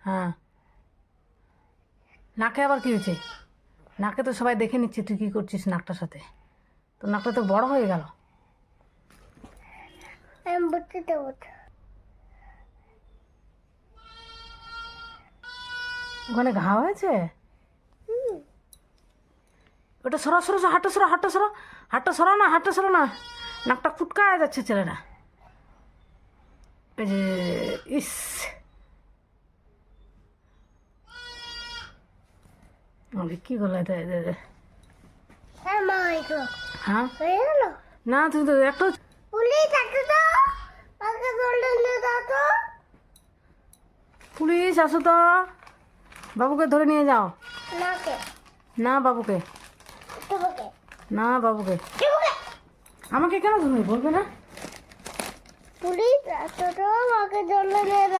হ্যাঁ, নাকে আবার কি হয়েছে? নাকে তো সবাই দেখে নিচ্ছে তুই কি করছিস নাকটার সাথে। তোর নাকটা তো বড় হয়ে গেল। ওখানে ঘা হয়েছে? ওটা সরা সরা হাটটা সরা হাটটা সরা হাটটা সরা না, হাটটা সরা না, নাকটা ফুটকায় যাচ্ছে ছেলেটা। এই যে ইস, কি করলো এটা? হ্যাঁ না, তুমি তো একটা পুলিশ আসো তো, বাবুকে ধরে নিয়ে যাও। না বাবুকে, না বাবুকে। আমাকে কেন ধরবে? বলবে না? পুলিশ আসো তো, আমাকে ধরলে